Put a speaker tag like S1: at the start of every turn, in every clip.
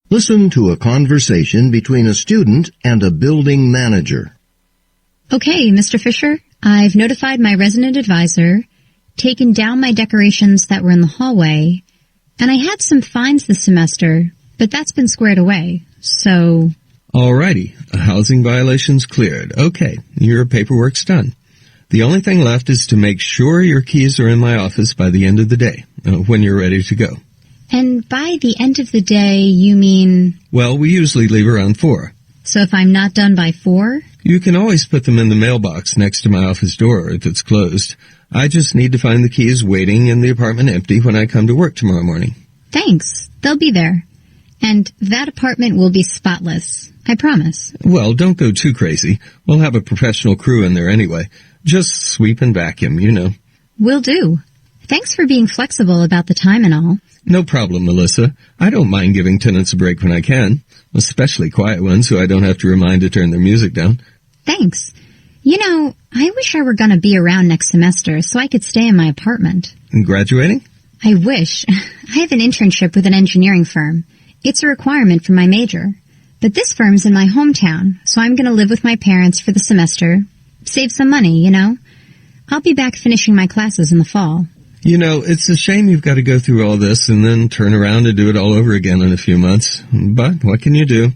S1: Listen to a conversation between a student and a building manager.
S2: Okay, Mr. Fisher, I've notified my resident advisor, taken down my decorations that were in the hallway, and I had some fines this semester, but that's been squared away, so...
S3: Alrighty, a housing violation's cleared. Okay, your paperwork's done. The only thing left is to make sure your keys are in my office by the end of the day, when you're ready to go.
S2: And by the end of the day, you mean...
S3: Well, we usually leave around 4.
S2: So if I'm not done by 4?
S3: You can always put them in the mailbox next to my office door if it's closed. I just need to find the keys waiting in the apartment empty when I come to work tomorrow morning.
S2: Thanks. They'll be there. And that apartment will be spotless. I promise.
S3: Well, don't go too crazy. We'll have a professional crew in there anyway. Just sweep and vacuum, you know.
S2: Will do. Thanks for being flexible about the time and all.
S3: No problem, Melissa. I don't mind giving tenants a break when I can, especially quiet ones who I don't have to remind to turn their music down.
S2: Thanks. You know, I wish I were going to be around next semester so I could stay in my apartment.
S3: Graduating?
S2: I wish. I have an internship with an engineering firm. It's a requirement for my major. But this firm's in my hometown, so I'm going to live with my parents for the semester. Save some money, you know. I'll be back finishing my classes in the fall.
S3: You know, it's a shame you've got to go through all this and then turn around and do it all over again in a few months. But what can you do?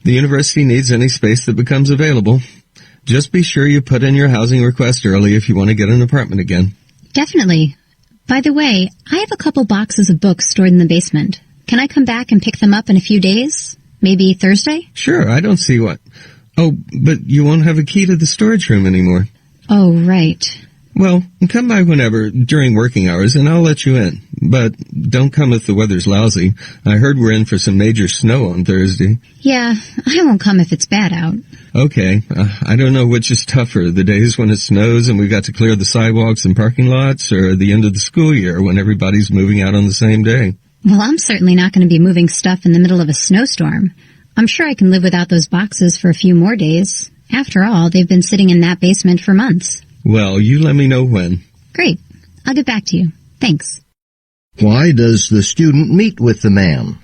S3: The university needs any space that becomes available. Just be sure you put in your housing request early if you want to get an apartment again.
S2: Definitely. By the way, I have a couple boxes of books stored in the basement. Can I come back and pick them up in a few days? Maybe Thursday?
S3: Sure, I don't see what. Oh, but you won't have a key to the storage room anymore.
S2: Oh, right.
S3: Well, come by whenever, during working hours, and I'll let you in. But don't come if the weather's lousy. I heard we're in for some major snow on Thursday.
S2: Yeah, I won't come if it's bad out.
S3: Okay, I don't know which is tougher, the days when it snows and we've got to clear the sidewalks and parking lots, or the end of the school year when everybody's moving out on the same day.
S2: Well, I'm certainly not going to be moving stuff in the middle of a snowstorm. I'm sure I can live without those boxes for a few more days. After all, they've been sitting in that basement for months.
S3: Well, you let me know when.
S2: Great. I'll get back to you. Thanks.
S1: Why does the student meet with the man?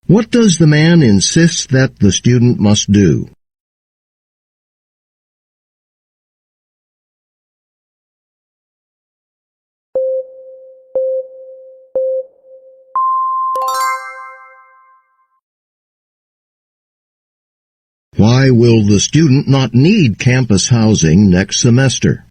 S1: What does the man insist that the student must do? Why will the student not need campus housing next semester?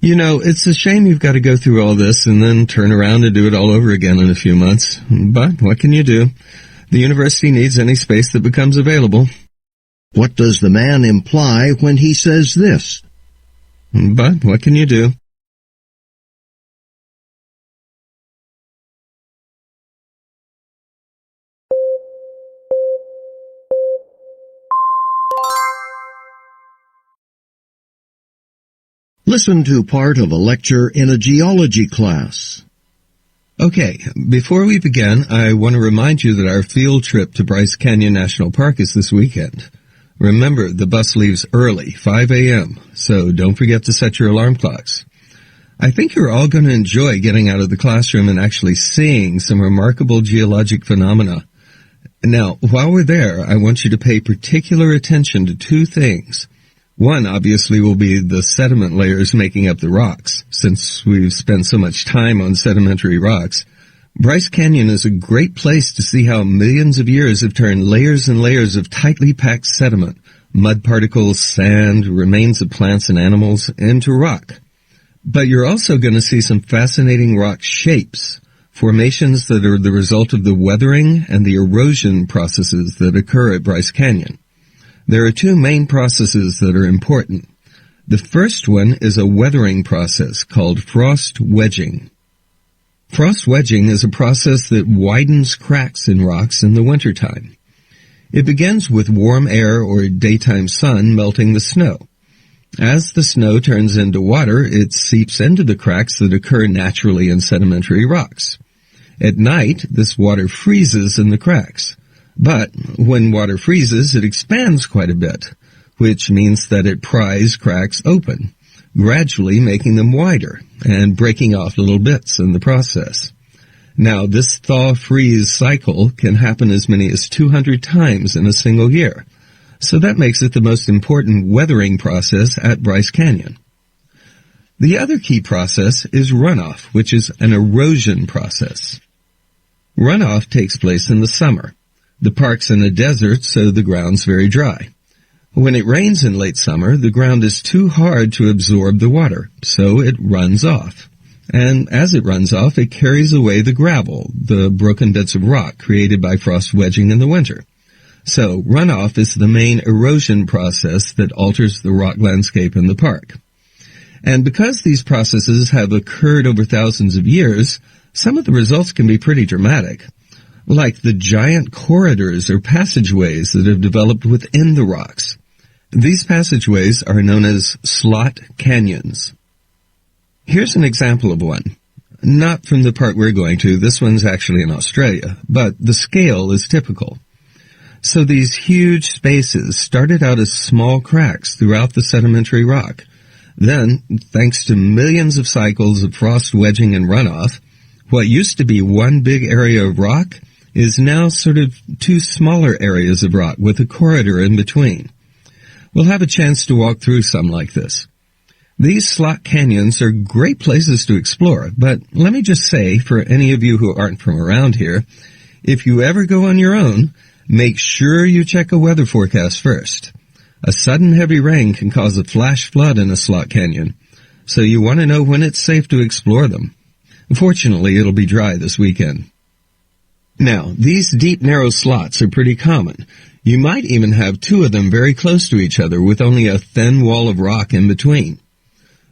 S3: You know, it's a shame you've got to go through all this and then turn around and do it all over again in a few months. But what can you do? The university needs any space that becomes available.
S1: What does the man imply when he says this?
S3: But what can you do?
S1: Listen to part of a lecture in a geology class.
S3: Okay, before we begin, I want to remind you that our field trip to Bryce Canyon National Park is this weekend. Remember, the bus leaves early, 5 a.m., so don't forget to set your alarm clocks. I think you're all going to enjoy getting out of the classroom and actually seeing some remarkable geologic phenomena. Now, while we're there, I want you to pay particular attention to two things. One, obviously, will be the sediment layers making up the rocks, since we've spent so much time on sedimentary rocks. Bryce Canyon is a great place to see how millions of years have turned layers and layers of tightly packed sediment, mud particles, sand, remains of plants and animals, into rock. But you're also going to see some fascinating rock shapes, formations that are the result of the weathering and the erosion processes that occur at Bryce Canyon. There are two main processes that are important. The first one is a weathering process called frost wedging. Frost wedging is a process that widens cracks in rocks in the wintertime. It begins with warm air or daytime sun melting the snow. As the snow turns into water, it seeps into the cracks that occur naturally in sedimentary rocks. At night, this water freezes in the cracks. But when water freezes, it expands quite a bit, which means that it pries cracks open, gradually making them wider and breaking off little bits in the process. Now, this thaw-freeze cycle can happen as many as 200 times in a single year, so that makes it the most important weathering process at Bryce Canyon. The other key process is runoff, which is an erosion process. Runoff takes place in the summer. The park's in a desert, so the ground's very dry. When it rains in late summer, the ground is too hard to absorb the water, so it runs off. And as it runs off, it carries away the gravel, the broken bits of rock created by frost wedging in the winter. So runoff is the main erosion process that alters the rock landscape in the park. And because these processes have occurred over thousands of years, some of the results can be pretty dramatic, like the giant corridors or passageways that have developed within the rocks. These passageways are known as slot canyons. Here's an example of one. Not from the part we're going to, this one's actually in Australia, but the scale is typical. So these huge spaces started out as small cracks throughout the sedimentary rock. Then, thanks to millions of cycles of frost wedging and runoff, what used to be one big area of rock is now sort of two smaller areas of rock with a corridor in between. We'll have a chance to walk through some like this. These slot canyons are great places to explore, but let me just say, for any of you who aren't from around here, if you ever go on your own, make sure you check a weather forecast first. A sudden heavy rain can cause a flash flood in a slot canyon, so you want to know when it's safe to explore them. Fortunately, it'll be dry this weekend. Now, these deep, narrow slots are pretty common. You might even have two of them very close to each other with only a thin wall of rock in between.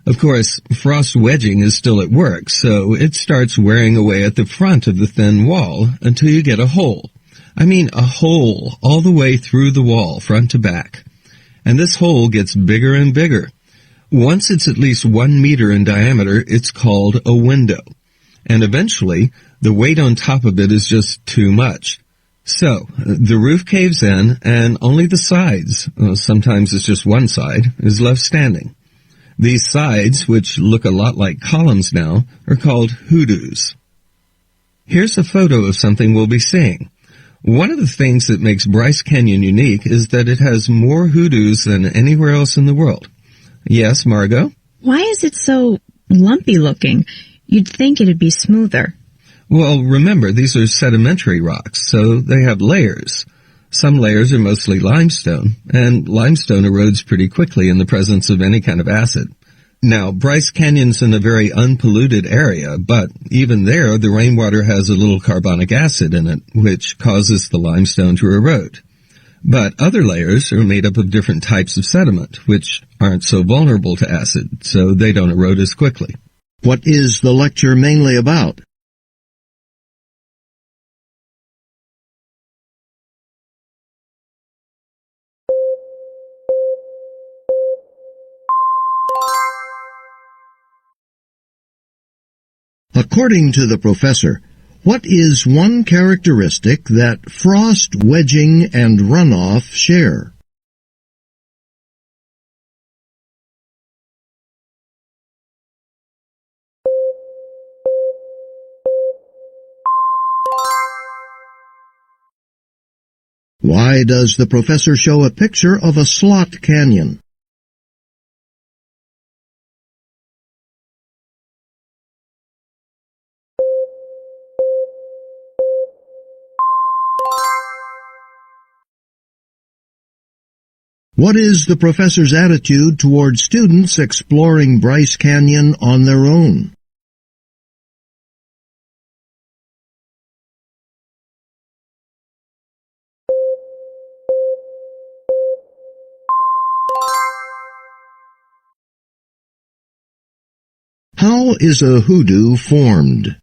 S3: Of course, frost wedging is still at work, so it starts wearing away at the front of the thin wall until you get a hole. I mean a hole all the way through the wall, front to back. And this hole gets bigger and bigger. Once it's at least 1 meter in diameter, it's called a window. And eventually, the weight on top of it is just too much. So, the roof caves in, and only the sides, sometimes it's just one side, is left standing. These sides, which look a lot like columns now, are called hoodoos. Here's a photo of something we'll be seeing. One of the things that makes Bryce Canyon unique is that it has more hoodoos than anywhere else in the world. Yes, Margot?
S4: Why is it so lumpy looking? You'd think it'd be smoother.
S3: Well, remember, these are sedimentary rocks, so they have layers. Some layers are mostly limestone, and limestone erodes pretty quickly in the presence of any kind of acid. Now, Bryce Canyon's in a very unpolluted area, but even there, the rainwater has a little carbonic acid in it, which causes the limestone to erode. But other layers are made up of different types of sediment, which aren't so vulnerable to acid, so they don't erode as quickly.
S1: What is the lecture mainly about? According to the professor, what is one characteristic that frost wedging and runoff share? Why does the professor show a picture of a slot canyon? What is the professor's attitude toward students exploring Bryce Canyon on their own? How is a hoodoo formed?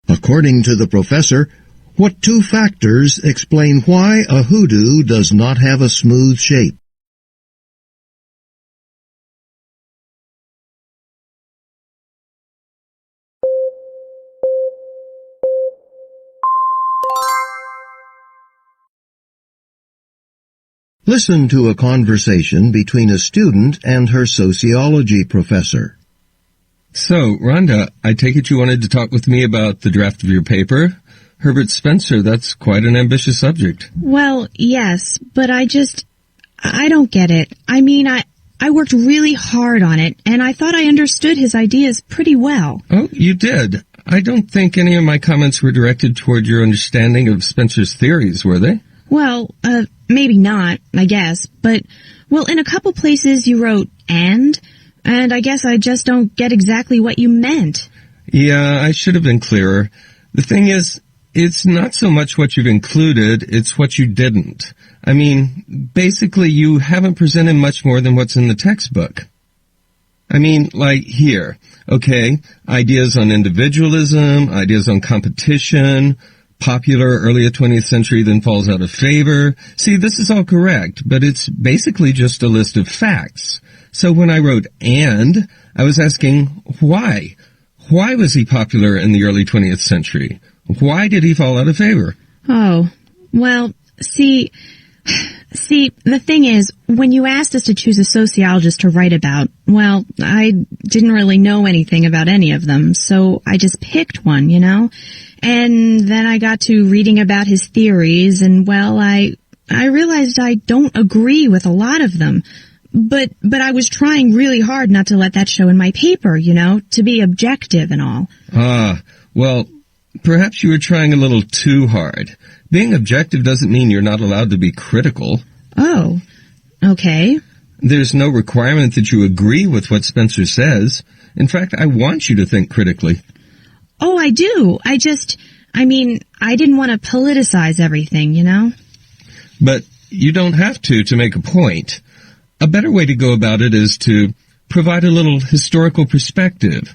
S1: According to the professor, what two factors explain why a hoodoo does not have a smooth shape? Listen to a conversation between a student and her sociology professor.
S3: So, Rhonda, I take it you wanted to talk with me about the draft of your paper? Herbert Spencer, that's quite an ambitious subject.
S4: Well, yes, but I don't get it. I mean, I worked really hard on it, and I thought I understood his ideas pretty well.
S3: Oh, you did. I don't think any of my comments were directed toward your understanding of Spencer's theories, were they?
S4: Well, maybe not, I guess, but, well, in a couple places you wrote and I guess I just don't get exactly what you meant.
S3: Yeah, I should have been clearer. The thing is, it's not so much what you've included, it's what you didn't. I mean, basically you haven't presented much more than what's in the textbook. I mean, like here, okay, ideas on individualism, ideas on competition, popular early 20th century then falls out of favor. See, this is all correct, but it's basically just a list of facts. So when I wrote and, I was asking why? Why was he popular in the early 20th century? Why did he fall out of favor?
S4: Oh, well, see, the thing is, when you asked us to choose a sociologist to write about, well, I didn't really know anything about any of them, so I just picked one, you know? And then I got to reading about his theories, and well, I realized I don't agree with a lot of them. But I was trying really hard not to let that show in my paper, you know, to be objective and all.
S3: Ah, well, perhaps you were trying a little too hard. Being objective doesn't mean you're not allowed to be critical.
S4: Oh, okay.
S3: There's no requirement that you agree with what Spencer says. In fact, I want you to think critically.
S4: Oh, I do. I didn't want to politicize everything, you know?
S3: But you don't have to make a point. A better way to go about it is to provide a little historical perspective.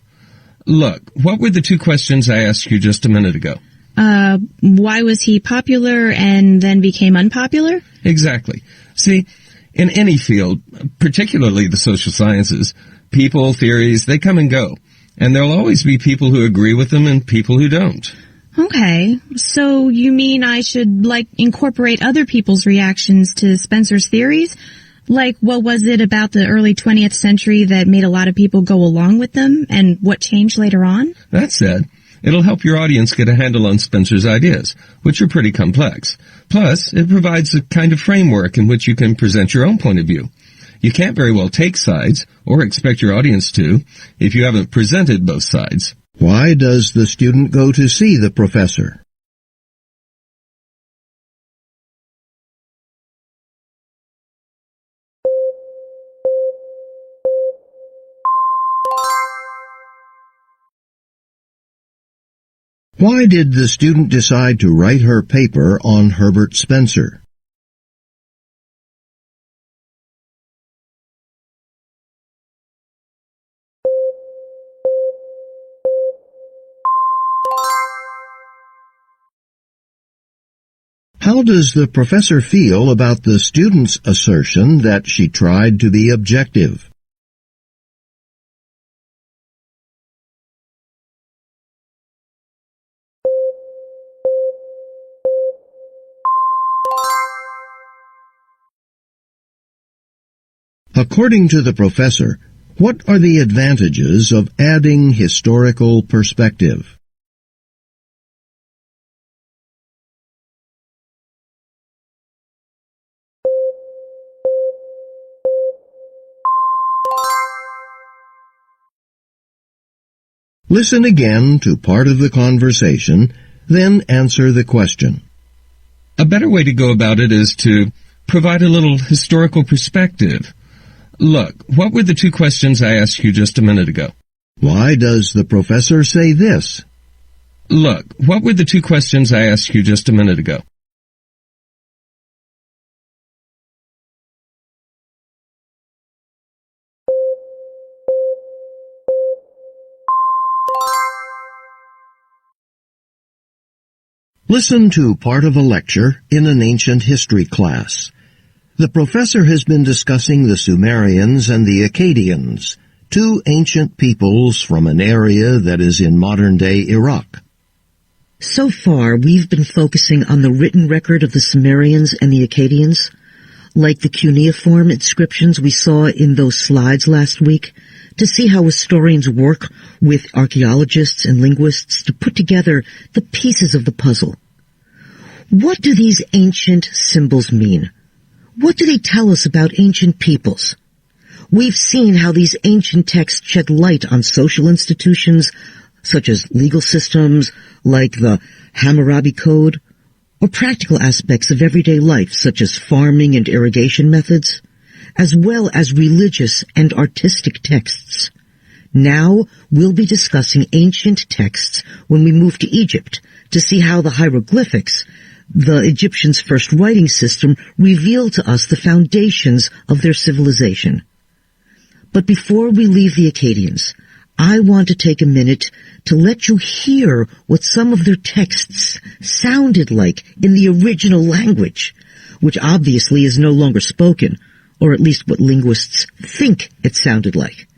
S3: Look, what were the two questions I asked you just a minute ago?
S4: Why was he popular and then became unpopular?
S3: Exactly. See, in any field, particularly the social sciences, people, theories, they come and go. And there'll always be people who agree with them and people who don't.
S4: Okay, so you mean I should, incorporate other people's reactions to Spencer's theories? Like, what was it about the early 20th century that made a lot of people go along with them, and what changed later on?
S3: That said, it'll help your audience get a handle on Spencer's ideas, which are pretty complex. Plus, it provides a kind of framework in which you can present your own point of view. You can't very well take sides, or expect your audience to, if you haven't presented both sides.
S1: Why does the student go to see the professor? Why did the student decide to write her paper on Herbert Spencer? How does the professor feel about the student's assertion that she tried to be objective? According to the professor, what are the advantages of adding historical perspective? Listen again to part of the conversation, then answer the question.
S3: A better way to go about it is to provide a little historical perspective. Look, what were the two questions I asked you just a minute ago?
S1: Why does the professor say this?
S3: Look, what were the two questions I asked you just a minute ago?
S1: Listen to part of a lecture in an ancient history class. The professor has been discussing the Sumerians and the Akkadians, two ancient peoples from an area that is in modern-day Iraq.
S5: So far, we've been focusing on the written record of the Sumerians and the Akkadians, like the cuneiform inscriptions we saw in those slides last week, to see how historians work with archaeologists and linguists to put together the pieces of the puzzle. What do these ancient symbols mean? What do they tell us about ancient peoples? We've seen how these ancient texts shed light on social institutions, such as legal systems, like the Hammurabi Code, or practical aspects of everyday life, such as farming and irrigation methods, as well as religious and artistic texts. Now, we'll be discussing ancient texts when we move to Egypt to see how the hieroglyphics, the Egyptians' first writing system, reveal to us the foundations of their civilization. But before we leave the Akkadians, I want to take a minute to let you hear what some of their texts sounded like in the original language, which obviously is no longer spoken, or at least what linguists think it sounded like.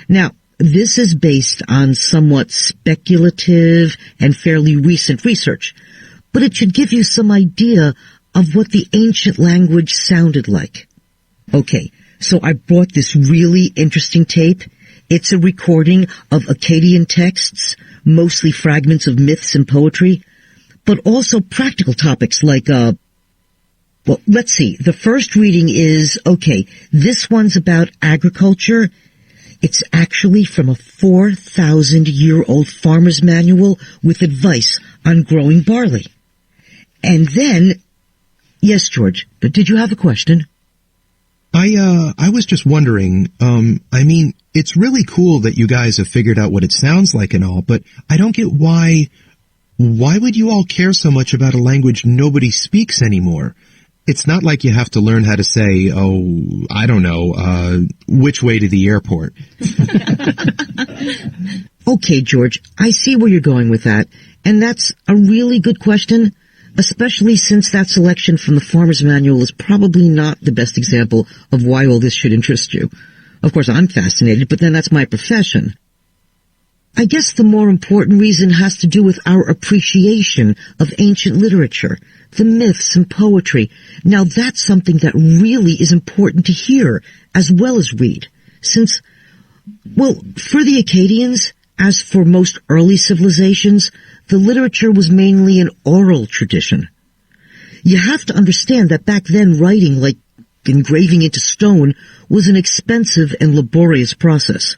S5: Now, this is based on somewhat speculative and fairly recent research, but it should give you some idea of what the ancient language sounded like. Okay, so I brought this really interesting tape. It's a recording of Akkadian texts, mostly fragments of myths and poetry, but also practical topics like, well, let's see. The first reading is, okay, this one's about agriculture. It's actually from a 4,000-year-old farmer's manual with advice on growing barley. And then, yes, George, did you have a question?
S6: I was just wondering, it's really cool that you guys have figured out what it sounds like and all, but I don't get why would you all care so much about a language nobody speaks anymore? It's not like you have to learn how to say, which way to the airport.
S5: Okay, George, I see where you're going with that, and that's a really good question, especially since that selection from the Farmer's Manual is probably not the best example of why all this should interest you. Of course, I'm fascinated, but then that's my profession. I guess the more important reason has to do with our appreciation of ancient literature, the myths and poetry. Now that's something that really is important to hear as well as read, since, well, for the Akkadians, as for most early civilizations, the literature was mainly an oral tradition. You have to understand that back then writing, like engraving into stone, was an expensive and laborious process.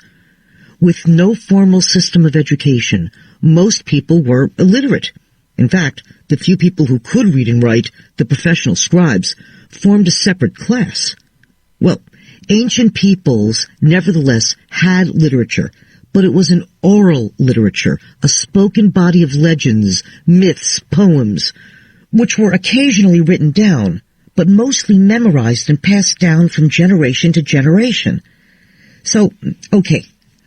S5: With no formal system of education, most people were illiterate. In fact, the few people who could read and write, the professional scribes, formed a separate class. Well, ancient peoples nevertheless had literature, but it was an oral literature, a spoken body of legends, myths, poems, which were occasionally written down, but mostly memorized and passed down from generation to generation. So, okay,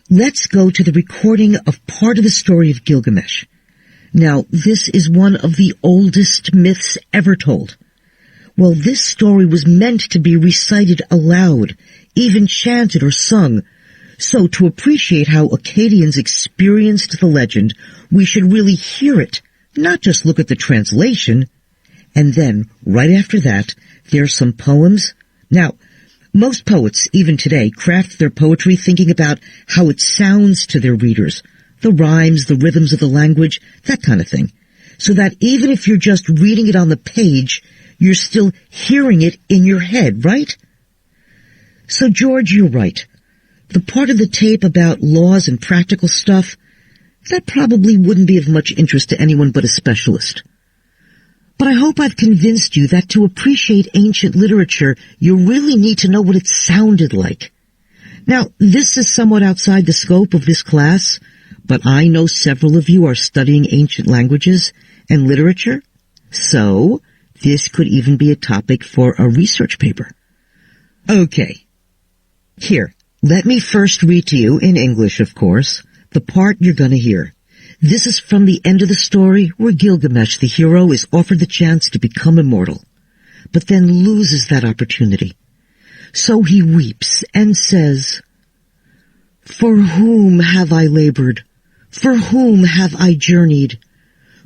S5: let's go to the recording of part of the story of Gilgamesh. Now, this is one of the oldest myths ever told. Well, this story was meant to be recited aloud, even chanted or sung. So, to appreciate how Akkadians experienced the legend, we should really hear it, not just look at the translation. And then, right after that, there's some poems. Now, most poets, even today, craft their poetry thinking about how it sounds to their readers, the rhymes, the rhythms of the language, that kind of thing, so that even if you're just reading it on the page, you're still hearing it in your head, right? So, George, you're right. The part of the tape about laws and practical stuff, that probably wouldn't be of much interest to anyone but a specialist. But I hope I've convinced you that to appreciate ancient literature, you really need to know what it sounded like. Now, this is somewhat outside the scope of this class, but I know several of you are studying ancient languages and literature, so this could even be a topic for a research paper. Okay. Here, let me first read to you, in English, of course, the part you're going to hear. This is from the end of the story where Gilgamesh, the hero, is offered the chance to become immortal, but then loses that opportunity. So he weeps and says, "For whom have I labored? For whom have I journeyed?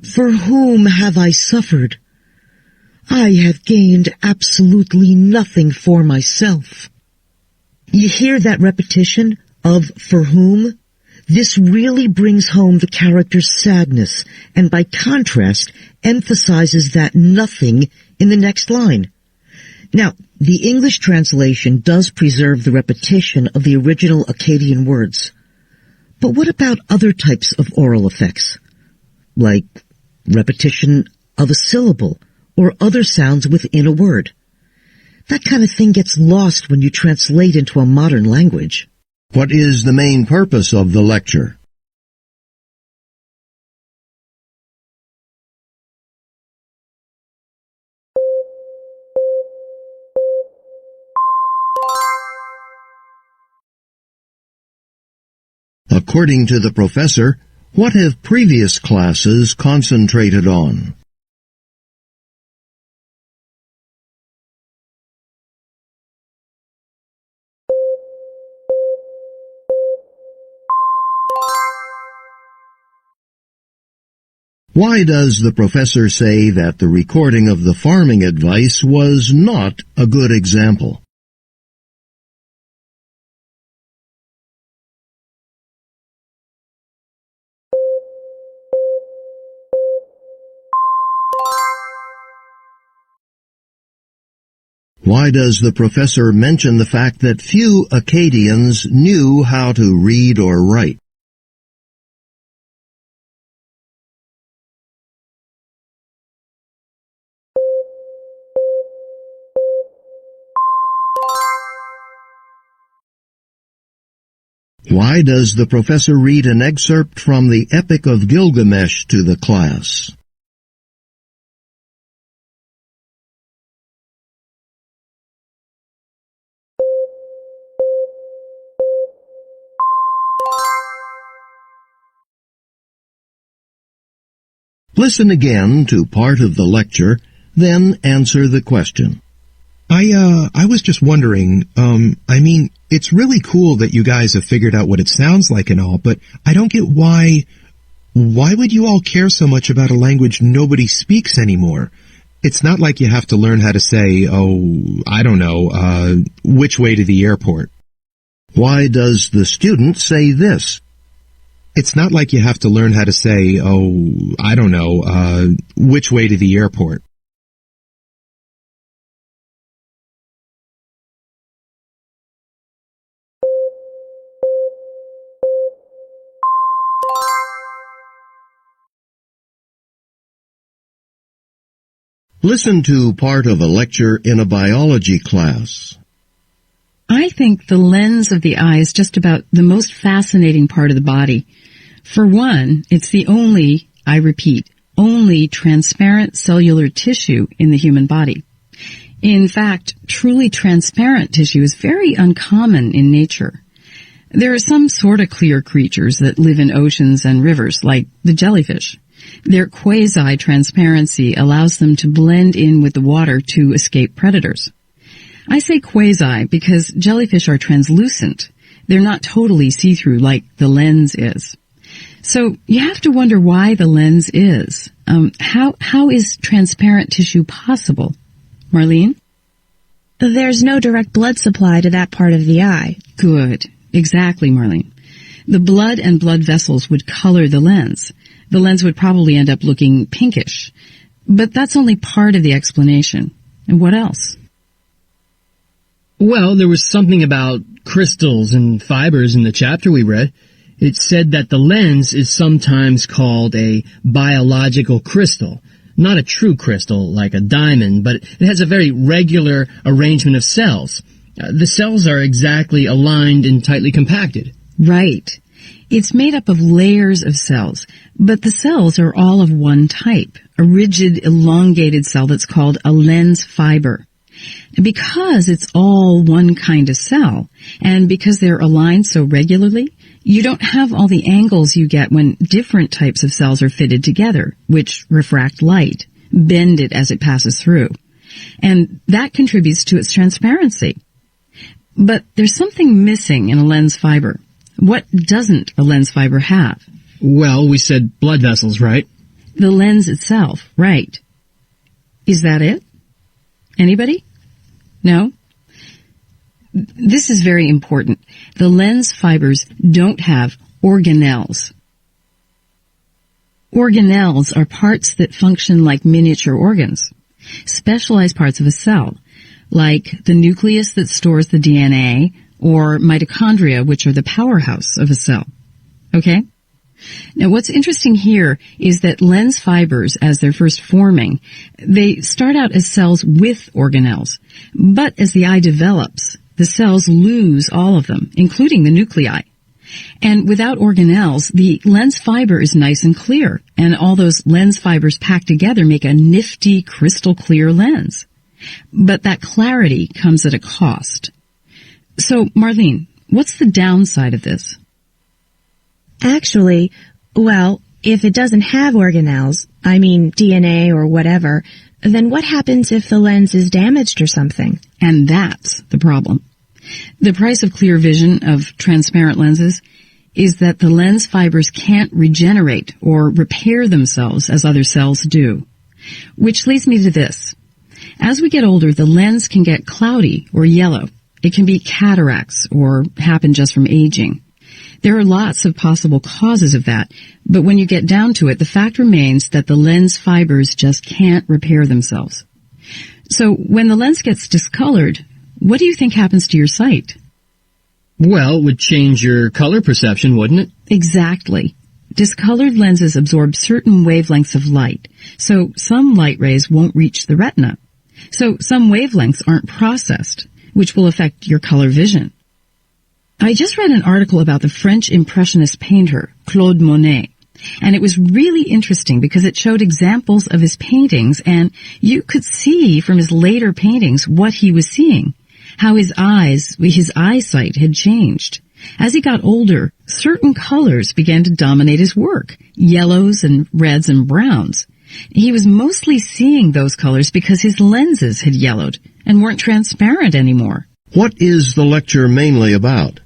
S5: For whom have I suffered? I have gained absolutely nothing for myself." You hear that repetition of "for whom"? This really brings home the character's sadness, and by contrast, emphasizes that nothing in the next line. Now, the English translation does preserve the repetition of the original Akkadian words. But what about other types of oral effects? Like repetition of a syllable or other sounds within a word. That kind of thing gets lost when you translate into a modern language.
S1: What is the main purpose of the lecture? According to the professor, what have previous classes concentrated on? Why does the professor say that the recording of the farming advice was not a good example? Why does the professor mention the fact that few Akkadians knew how to read or write? Why does the professor read an excerpt from the Epic of Gilgamesh to the class? Listen again to part of the lecture, then answer the question.
S6: I was just wondering, it's really cool that you guys have figured out what it sounds like and all, but I don't get why would you all care so much about a language nobody speaks anymore? It's not like you have to learn how to say, which way to the airport.
S1: Why does the student say this?
S6: It's not like you have to learn how to say, which way to the airport.
S1: Listen to part of a lecture in a biology class.
S7: I think the lens of the eye is just about the most fascinating part of the body. For one, it's the only, I repeat, only transparent cellular tissue in the human body. In fact, truly transparent tissue is very uncommon in nature. There are some sort of clear creatures that live in oceans and rivers, like the jellyfish. Their quasi-transparency allows them to blend in with the water to escape predators. I say quasi because jellyfish are translucent. They're not totally see-through like the lens is. So you have to wonder why the lens is. How is transparent tissue possible? Marlene?
S4: There's no direct blood supply to that part of the eye.
S7: Good. Exactly, Marlene. The blood and blood vessels would color the lens. The lens would probably end up looking pinkish. But that's only part of the explanation. And what else?
S8: Well, there was something about crystals and fibers in the chapter we read. It said that the lens is sometimes called a biological crystal. Not a true crystal like a diamond, but it has a very regular arrangement of cells. The cells are exactly aligned and tightly compacted.
S7: Right. It's made up of layers of cells, but the cells are all of one type, a rigid, elongated cell that's called a lens fiber. Because it's all one kind of cell, and because they're aligned so regularly, you don't have all the angles you get when different types of cells are fitted together, which refract light, bend it as it passes through. And that contributes to its transparency. But there's something missing in a lens fiber. What doesn't a lens fiber have?
S8: Well, we said blood vessels, right?
S7: The lens itself, right. Is that it? Anybody? No? This is very important. The lens fibers don't have organelles. Organelles are parts that function like miniature organs, specialized parts of a cell, like the nucleus that stores the DNA, or mitochondria, which are the powerhouse of a cell. Okay? Now, what's interesting here is that lens fibers, as they're first forming, they start out as cells with organelles. But as the eye develops, the cells lose all of them, including the nuclei. And without organelles, the lens fiber is nice and clear, and all those lens fibers packed together make a nifty, crystal clear lens. But that clarity comes at a cost. So, Marlene, what's the downside of this?
S4: Actually, well, if it doesn't have organelles, I mean DNA or whatever, then what happens if the lens is damaged or something?
S7: And that's the problem. The price of clear vision of transparent lenses is that the lens fibers can't regenerate or repair themselves as other cells do. Which leads me to this. As we get older, the lens can get cloudy or yellow. It can be cataracts or happen just from aging. There are lots of possible causes of that, but when you get down to it, the fact remains that the lens fibers just can't repair themselves. So when the lens gets discolored, what do you think happens to your sight?
S8: Well, it would change your color perception, wouldn't it?
S7: Exactly. Discolored lenses absorb certain wavelengths of light, so some light rays won't reach the retina. So some wavelengths aren't processed, which will affect your color vision. I just read an article about the French Impressionist painter, Claude Monet, and it was really interesting because it showed examples of his paintings, and you could see from his later paintings what he was seeing, how his eyesight had changed. As he got older, certain colors began to dominate his work, yellows and reds and browns. He was mostly seeing those colors because his lenses had yellowed and weren't transparent anymore.
S1: What is the lecture mainly about?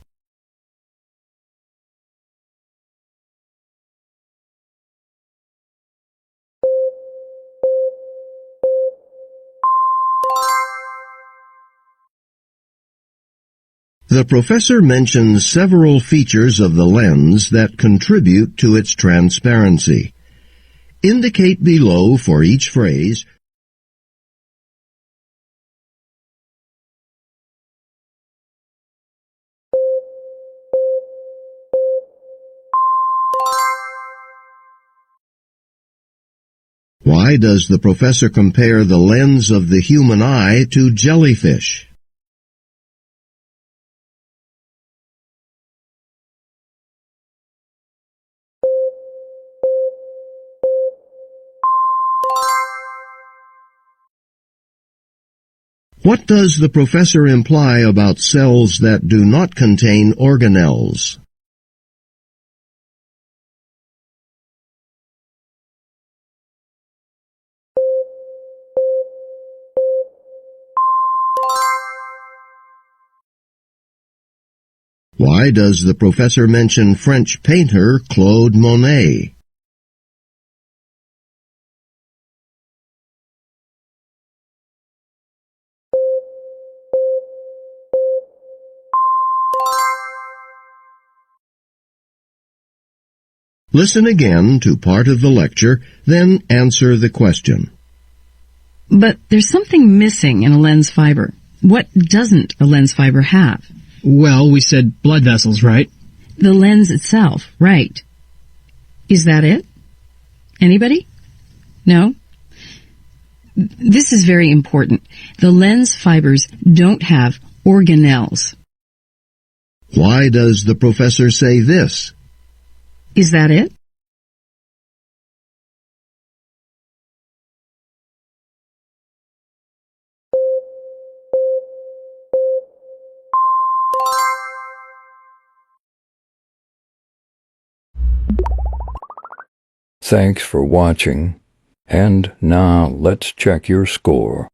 S1: The professor mentions several features of the lens that contribute to its transparency. Indicate below for each phrase why does the professor compare the lens of the human eye to jellyfish? What does the professor imply about cells that do not contain organelles? Why does the professor mention French painter Claude Monet? Listen again to part of the lecture, then answer the question.
S7: But there's something missing in a lens fiber. What doesn't a lens fiber have?
S8: Well, we said blood vessels, right?
S7: The lens itself, right. Is that it? Anybody? No? This is very important. The lens fibers don't have organelles.
S1: Why does the professor say this?
S7: Is that it?
S9: Thanks for watching, and now let's check your score.